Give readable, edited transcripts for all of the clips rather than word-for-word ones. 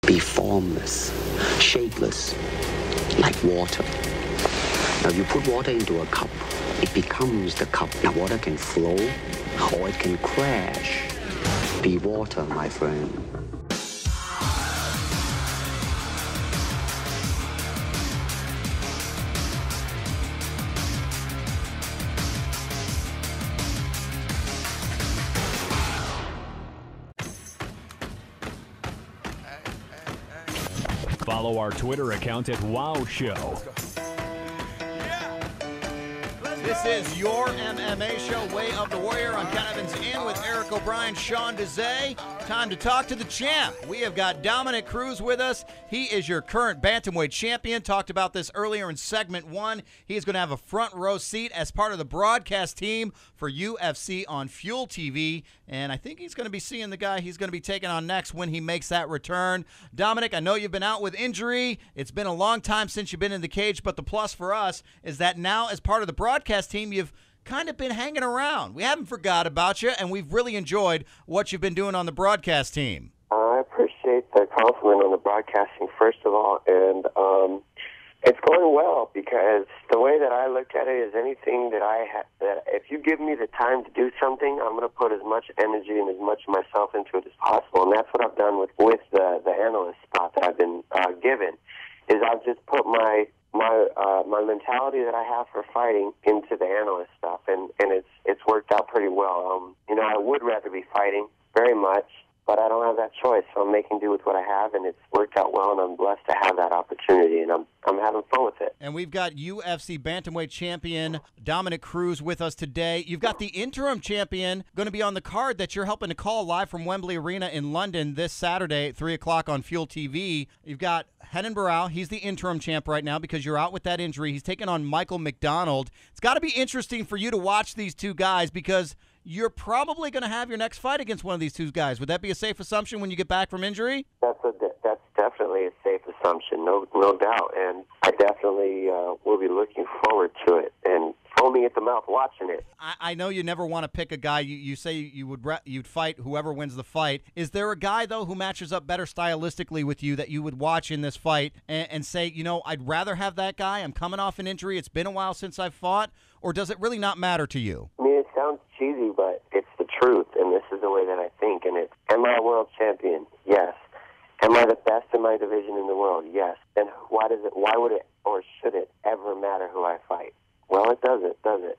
be formless, shapeless, like water. Now you put water into a cup, it becomes the cup. Now water can flow or it can crash. Be water, my friend. Follow our Twitter account at Wow Show. This is your MMA show, Way of the Warrior. I'm Ken Evans in with Eric O'Brien, Sean Dezay. Time to talk to the champ. We have got Dominick Cruz with us. He is your current bantamweight champion. Talked about this earlier in segment one. He is going to have a front row seat as part of the broadcast team for UFC on Fuel TV. And I think he's going to be seeing the guy he's going to be taking on next when he makes that return. Dominick, I know you've been out with injury. It's been a long time since you've been in the cage, but the plus for us is that now as part of the broadcast team, you've kind of been hanging around. We haven't forgot about you, and we've really enjoyed what you've been doing on the broadcast team. I appreciate the compliment on the broadcasting, first of all, and it's going well because the way that I look at it is anything that that if you give me the time to do something, I'm going to put as much energy and as much of myself into it as possible, and that's what I've done with the analyst spot that I've been given, is I've just put my mentality that I have for fighting into the analyst stuff, and it's worked out pretty well. I would rather be fighting very much, but I don't have that choice, so I'm making do with what I have, and it's worked out well, and I'm blessed to have that opportunity, and I'm having fun with it. And we've got UFC bantamweight champion Dominick Cruz with us today. You've got the interim champion going to be on the card that you're helping to call live from Wembley Arena in London this Saturday at 3 o'clock on Fuel TV. You've got Renan Barão. He's the interim champ right now because you're out with that injury. He's taking on Michael McDonald. It's got to be interesting for you to watch these two guys because you're probably going to have your next fight against one of these two guys. Would that be a safe assumption when you get back from injury? That's definitely a safe assumption, no doubt. And I definitely will be looking forward to it and foaming at the mouth watching it. I know you never want to pick a guy. You say you'd fight whoever wins the fight. Is there a guy, though, who matches up better stylistically with you that you would watch in this fight and say, I'd rather have that guy. I'm coming off an injury. It's been a while since I've fought. Or does it really not matter to you? I mean, it sounds cheesy, but it's the truth, and this is the way that I think. And it's, am I a world champion? Yes. Am I the best in my division in the world? Yes. Then why would it or should it ever matter who I fight? Well, it doesn't, does it?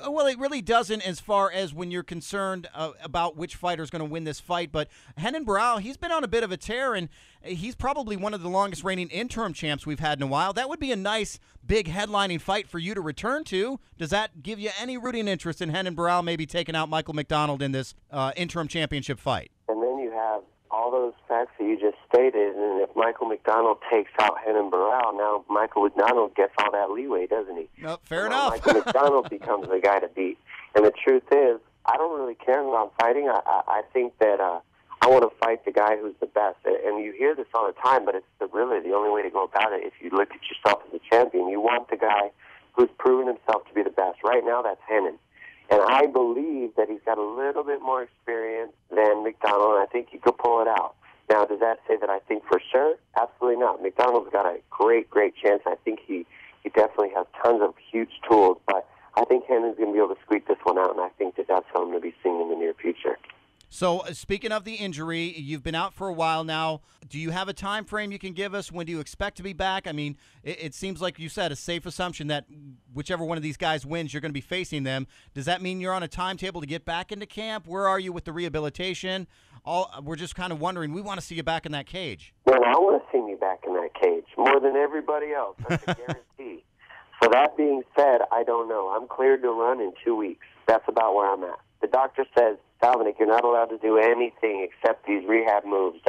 Well, it really doesn't as far as when you're concerned about which fighter's going to win this fight. But Renan Barão, he's been on a bit of a tear, and he's probably one of the longest reigning interim champs we've had in a while. That would be a nice, big headlining fight for you to return to. Does that give you any rooting interest in Renan Barão maybe taking out Michael McDonald in this interim championship fight? And then you have all those facts that you just stated, and if Michael McDonald takes out Renan Barão, now Michael McDonald gets all that leeway, doesn't he? Nope, fair enough. Michael McDonald becomes the guy to beat. And the truth is, I don't really care who I'm fighting. I think that I want to fight the guy who's the best. And you hear this all the time, but it's really the only way to go about it. If you look at yourself as a champion, you want the guy who's proven himself to be the best. Right now, that's Renan. And I believe that he's got a little bit more experience than McDonald, and I think he could pull it out. Now, does that say that I think for sure? Absolutely not. McDonald's got a great chance. I think he definitely has tons of huge tools, but I think Renan's going to be able to squeak this one out, and I think that that's what I'm going to be seeing in the near future. So, speaking of the injury, you've been out for a while now. Do you have a time frame you can give us? When do you expect to be back? I mean, it seems like you said a safe assumption that whichever one of these guys wins, you're going to be facing them. Does that mean you're on a timetable to get back into camp? Where are you with the rehabilitation? We're just kind of wondering. We want to see you back in that cage. Well, I want to see me back in that cage more than everybody else. That's a guarantee. So that being said, I don't know. I'm cleared to run in 2 weeks. That's about where I'm at. The doctor says, Dominick, you're not allowed to do anything except these rehab moves.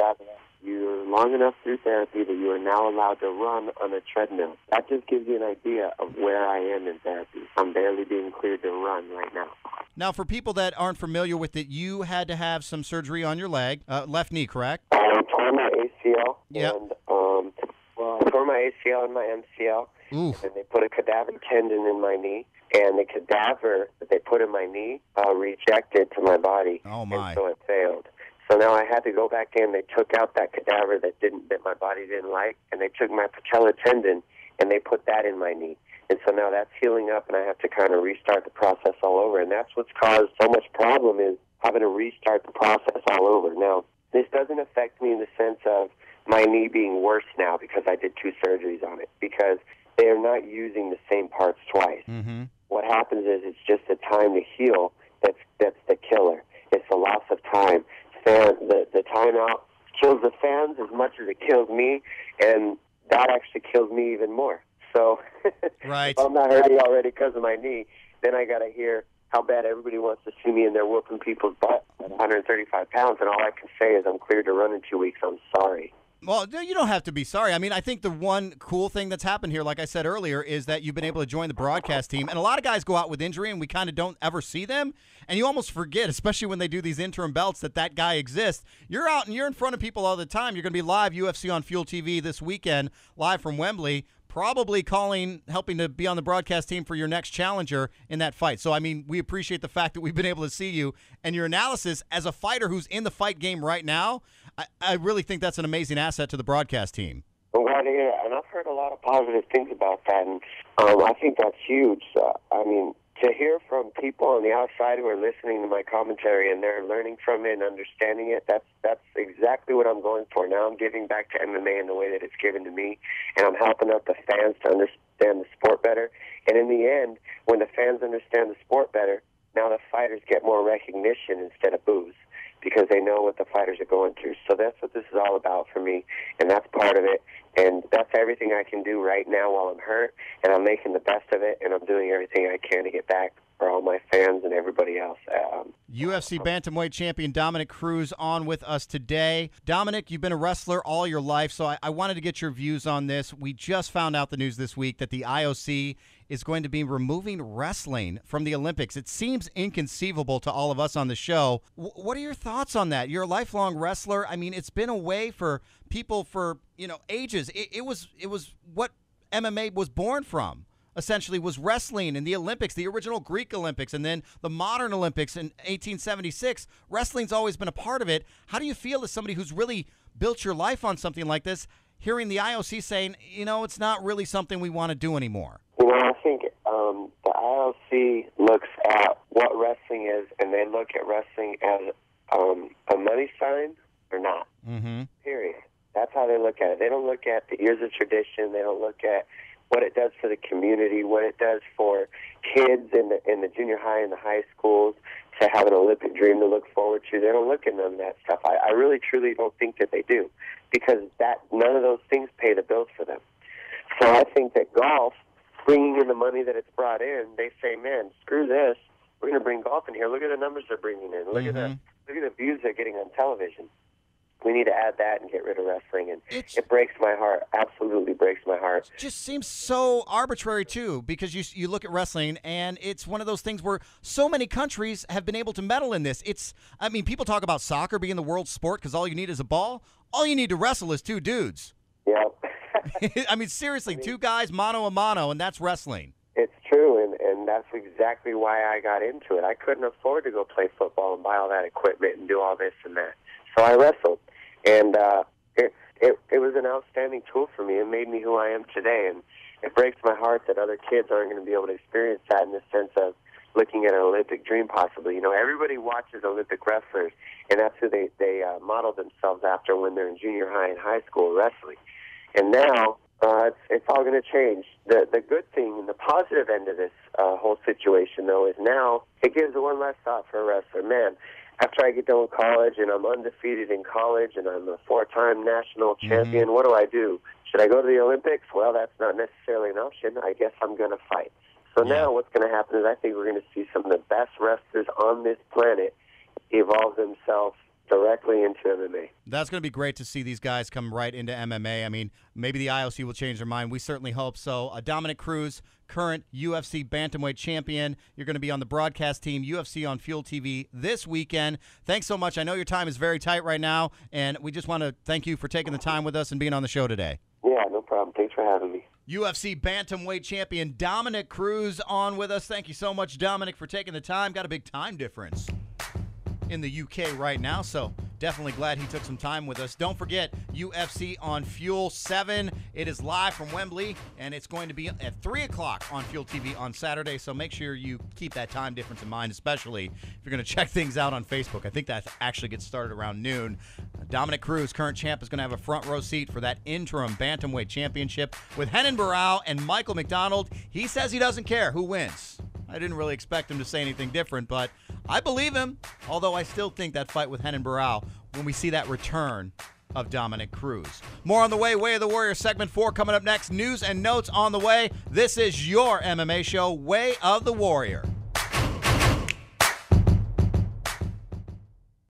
You're long enough through therapy that you are now allowed to run on a treadmill. That just gives you an idea of where I am in therapy. I'm barely being cleared to run right now. Now, for people that aren't familiar with it, you had to have some surgery on your leg, left knee, correct? I tore my ACL. Yep. And, I tore my ACL and my MCL. Oof. And they put a cadaver tendon in my knee. And the cadaver that they put in my knee rejected to my body. Oh, my. And so it failed. So now I had to go back in. They took out that cadaver that my body didn't like, and they took my patella tendon and they put that in my knee. And so now that's healing up, and I have to kind of restart the process all over. And that's what's caused so much problem, is having to restart the process all over. Now, this doesn't affect me in the sense of my knee being worse now because I did 2 surgeries on it, because they are not using the same parts twice. Mm-hmm. What happens is it's just the time to heal that's the killer. It's the loss of time. The timeout kills the fans as much as it kills me, and that actually kills me even more. So right. if I'm not hurting already because of my knee, then I got to hear how bad everybody wants to see me, and they're whooping people's butt at 135 pounds, and all I can say is I'm cleared to run in 2 weeks. I'm sorry. Well, you don't have to be sorry. I mean, I think the one cool thing that's happened here, like I said earlier, is that you've been able to join the broadcast team. And a lot of guys go out with injury, and we kind of don't ever see them. And you almost forget, especially when they do these interim belts, that guy exists. You're out and you're in front of people all the time. You're going to be live UFC on Fuel TV this weekend, live from Wembley, probably helping to be on the broadcast team for your next challenger in that fight. So, I mean, we appreciate the fact that we've been able to see you and your analysis as a fighter who's in the fight game right now. I really think that's an amazing asset to the broadcast team. I'm glad to hear that. And I've heard a lot of positive things about that, and I think that's huge. I mean, to hear from people on the outside who are listening to my commentary and they're learning from it and understanding it, that's exactly what I'm going for. Now I'm giving back to MMA in the way that it's given to me, and I'm helping out the fans to understand the sport better. And in the end, when the fans understand the sport better, now the fighters get more recognition instead of boos, because they know what the fighters are going through. So that's what this is all about for me, and that's part of it. And that's everything I can do right now while I'm hurt, and I'm making the best of it, and I'm doing everything I can to get back for all my fans and everybody else. UFC bantamweight champion Dominick Cruz on with us today. Dominick, you've been a wrestler all your life, so I wanted to get your views on this. We just found out the news this week that the IOC is going to be removing wrestling from the Olympics. It seems inconceivable to all of us on the show. What are your thoughts on that? You're a lifelong wrestler. I mean, it's been a way for people for, ages. It was what MMA was born from, essentially, was wrestling in the Olympics, the original Greek Olympics, and then the modern Olympics in 1876. Wrestling's always been a part of it. How do you feel as somebody who's really built your life on something like this, hearing the IOC saying, it's not really something we want to do anymore? I think the IOC looks at what wrestling is, and they look at wrestling as a money sign or not. Mm-hmm. Period. That's how they look at it. They don't look at the years of tradition. They don't look at what it does for the community, what it does for kids in the junior high and the high schools to have an Olympic dream to look forward to. They don't look at none of that stuff. I really, truly don't think that they do, because none of those things pay the bills for them. So I think that golf, bringing in the money that it's brought in, they say, man, screw this. We're going to bring golf in here. Look at the numbers they're bringing in. Look at the views they're getting on television. We need to add that and get rid of wrestling. And it breaks my heart, absolutely breaks my heart. It just seems so arbitrary, too, because you look at wrestling, and it's one of those things where so many countries have been able to meddle in this. People talk about soccer being the world sport because all you need is a ball. All you need to wrestle is 2 dudes. Yeah. Seriously, 2 guys, mano a mano, and that's wrestling. It's true, and that's exactly why I got into it. I couldn't afford to go play football and buy all that equipment and do all this and that. So I wrestled, and it was an outstanding tool for me. It made me who I am today, and it breaks my heart that other kids aren't going to be able to experience that in the sense of looking at an Olympic dream possibly. Everybody watches Olympic wrestlers, and that's who they model themselves after when they're in junior high and high school wrestling. And now it's all going to change. The good thing and the positive end of this whole situation, though, is now it gives one less thought for a wrestler. Man, after I get done with college and I'm undefeated in college and I'm a 4-time national champion, what do? Should I go to the Olympics? Well, that's not necessarily an option. I guess I'm going to fight. So now what's going to happen is I think we're going to see some of the best wrestlers on this planet evolve themselves directly into MMA. That's going to be great to see these guys come right into MMA. I mean, maybe the IOC will change their mind. We certainly hope so. Dominick Cruz, current UFC bantamweight champion. You're going to be on the broadcast team, UFC on Fuel TV this weekend. Thanks so much. I know your time is very tight right now, and we just want to thank you for taking the time with us and being on the show today. Yeah, no problem. Thanks for having me. UFC bantamweight champion Dominick Cruz on with us. Thank you so much, Dominick, for taking the time. Got a big time difference in the UK right now, so definitely glad he took some time with us. Don't forget, UFC on Fuel 7. It is live from Wembley, and it's going to be at 3 o'clock on Fuel TV on Saturday, so make sure you keep that time difference in mind, especially if you're going to check things out on Facebook. I think that actually gets started around noon. Dominic Cruz, current champ, is going to have a front row seat for that interim bantamweight championship with Renan Barão and Michael McDonald. He says he doesn't care who wins. I didn't really expect him to say anything different, but I believe him, although I still think that fight with Renan Barão, when we see that return of Dominic Cruz. More on the way. Way of the Warrior segment 4 coming up next. News and notes on the way. This is your MMA show, Way of the Warrior.